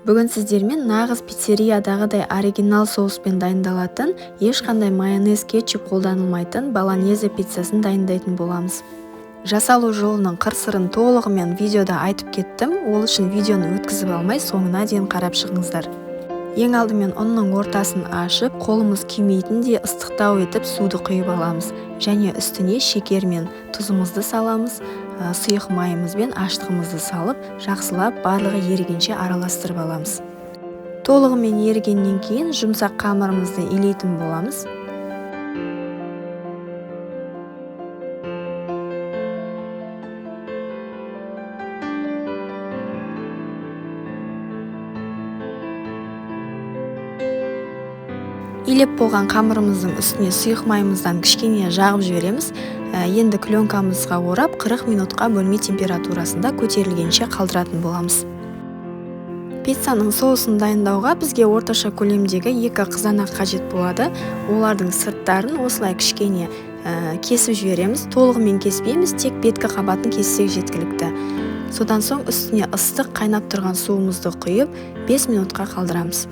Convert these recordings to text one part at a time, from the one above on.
Бүгін сіздермен нағыз пиццериядағыдай оригинал соуспен дайындалатын, ешқандай майонез, кетчуп қолданылмайтын болонезе пиццасын дайындайтын боламыз. Жасалу жолының қыр-сырын толығымен видеода айтып кеттім, ол үшін видеоны өткізіп алмай соңына дейін қарап шығыңыздар. Ең алдымен ұнның ортасын ашып, қолымыз күймейтіндей ыстықтау етіп суды құйып аламыз. Және үстіне шекер мен тұзымызды саламыз, сұйық майымыз бен аштығымызды салып, жақсылап барлығы ерігенше араластырып аламыз. Толығымен ерігеннен кейін жұмсақ қамырымызды илейтін боламыз. Илеп болған қамырымыздың үстіне сұйық майымыздан кішкене жағып жібереміз. Енді пленкамызға орап 40 минутқа бөлме температурасында көтерілгенше қалдыратын боламыз. Пиццаның соусын дайындауға бізге орташа көлемдегі 2 қызанақ қажет болады. Олардың сырттарын осылай кішкене кесіп жібереміз. Толығымен кеспейміз, тек беткі қабатын кессек жеткілікті. Содан соң үстіне ыстық қайнап тұрған суымызды құйып 5 минутқа қалдырамыз.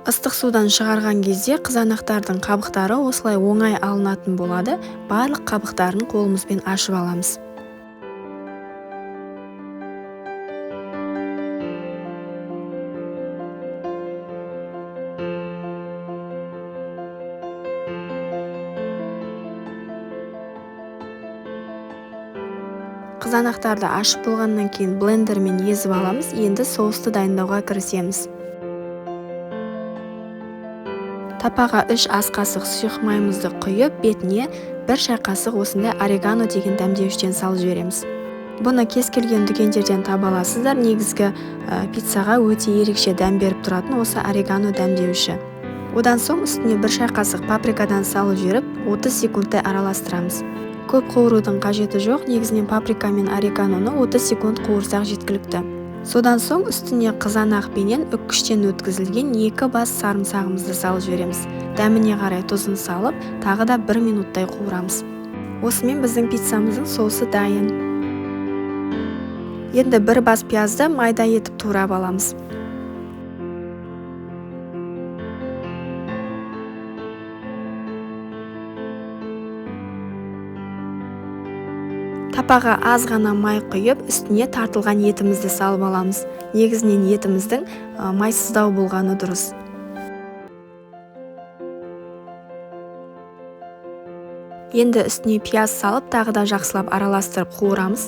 Ыстық судан шығарған кезде қызанақтардың қабықтары осылай оңай алынатын болады. Барлық қабықтарын қолымызбен ашып аламыз. Қызанақтарды ашып болғаннан кейін блендермен езіп аламыз. Енді соусты дайындауға кірісеміз. Тапаға 3 ас қасық сұйық майымызды құйып, бетіне 1 шай қасық осындай орегано деген дәмдеуіштен салып жібереміз. Бұны кез келген дүкендерден таба аласыздар. Негізгі пиццаға өте ерекше дәм беріп тұратын осы орегано дәмдеуші. Одан соң үстіне 1 шай қасық паприкадан салып жіберіп, 30 секундтай араластырамыз. Көп қуырудың қажеті жоқ, негізінен паприка мен ореганоны 30 секунд қуырсақ жеткілікті. Содан соң үстіне қызанақ пенен үккіштен өткізілген 2 бас сарымсағымызды салып жібереміз. Дәміне қарай тұзын салып, тағы да 1 минуттай қуырамыз. Осымен біздің пиццамыздың соусы дайын. Енді 1 бас пиязды майда етіп турап аламыз. Тапаға аз ғана май құйып, үстіне тартылған етімізді салып аламыз. Негізінен етіміздің майсыздау болғаны дұрыс. Енді үстіне пияз салып, тағы да жақсылап араластырып қуырамыз.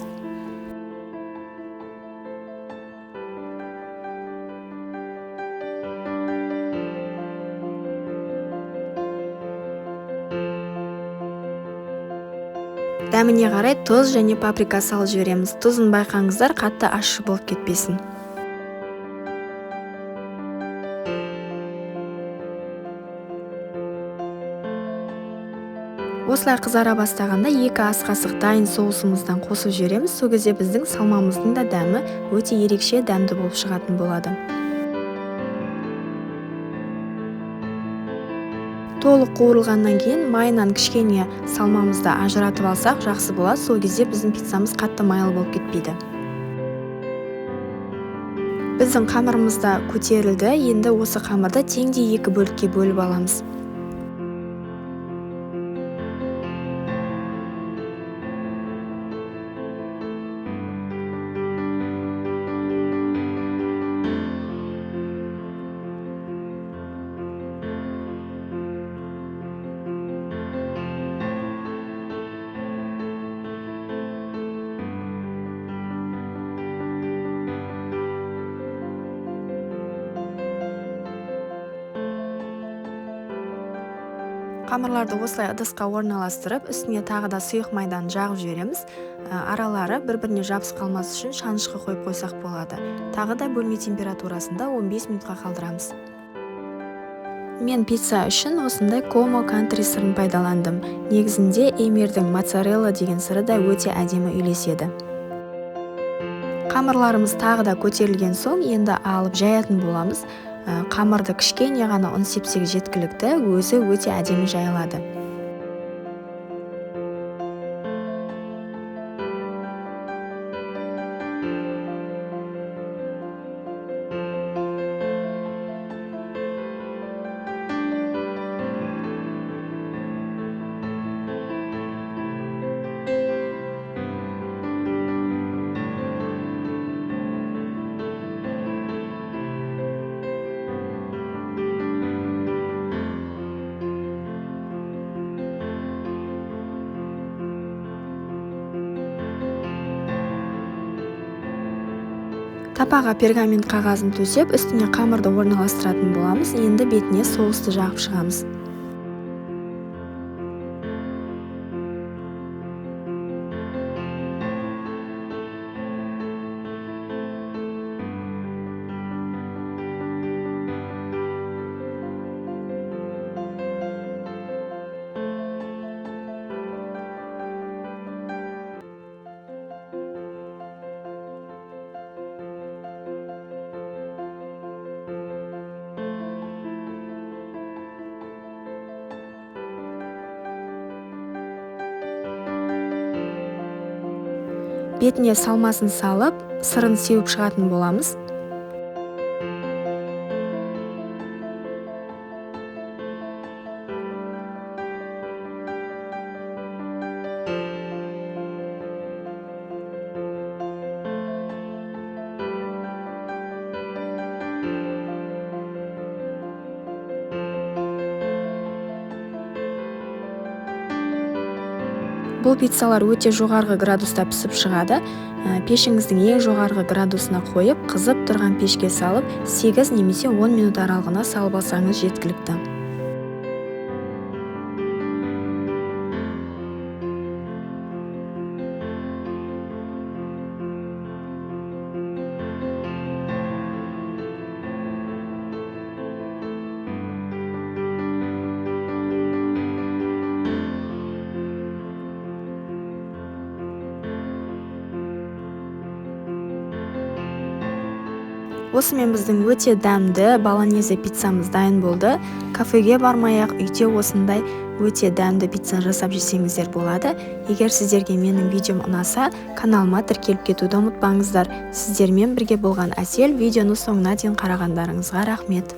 Дәміне қарай тұз және паприка салып жібереміз. Тұзын байқаңыздар, қатты ащы болып кетпесін. Осылай қызара бастағанда 2 ас қасық дайын соусымыздан қосып жібереміз. Сол кезде біздің салмамыздың да дәмі өте ерекше дәмді болып шығатын болады. Толық қуырылғаннан кейін майынан кішкене салмамызды ажыратып алсақ жақсы болады. Сол кезде біздің пиццамыз қатты майлы болып кетпейді. Біздің қамырымыз да көтерілді. Енді осы қамырды теңдей 2 бөлікке бөліп аламыз. Қамырларды осылай ыдысқа орналастырып, үстіне тағы да сұйық майдан жағып жібереміз. Аралары бір-біріне жабысып қалмас үшін шанышқы қойып қойсақ болады. Тағы да бөлме температурасында 15 минутқа қалдырамыз. Мен пицца үшін осындай Como Country сырын пайдаландым. Негізінде Эмирдің моцарелла деген сыры да өте әдемі үйлеседі. Қамырларымыз тағы да көтерілген соң енді алып жаятын боламыз. Қамырды кішкене ғана ұн сепсек жеткілікті, өзі өте әдемі жайылады. Тапаға пергамент қағазын төсеп, үстіне қамырды орналастыратын боламыз. Енді бетіне соусты жағып шығамыз. Бетіне салмасын салып, сырын сеуіп шығатын боламыз. Бұл пиццалар өте жоғарғы градуста пісіп шығады. Пешіңіздің ең жоғарғы градусына қойып, қызып тұрған пешке салып, 8 немесе 10 минут аралығына салып алсаңыз жеткілікті. Осымен біздің өте дәмді болонезе пиццамыз дайын болды. Кафеге бармай-ақ үйде осындай өте дәмді пиццаны жасап жесеңіздер болады. Егер сіздерге менің видеом ұнаса, каналыма тіркеліп кетуді ұмытпаңыздар. Сіздермен бірге болған Әсел. Видеоны соңына дейін қарағандарыңызға рахмет.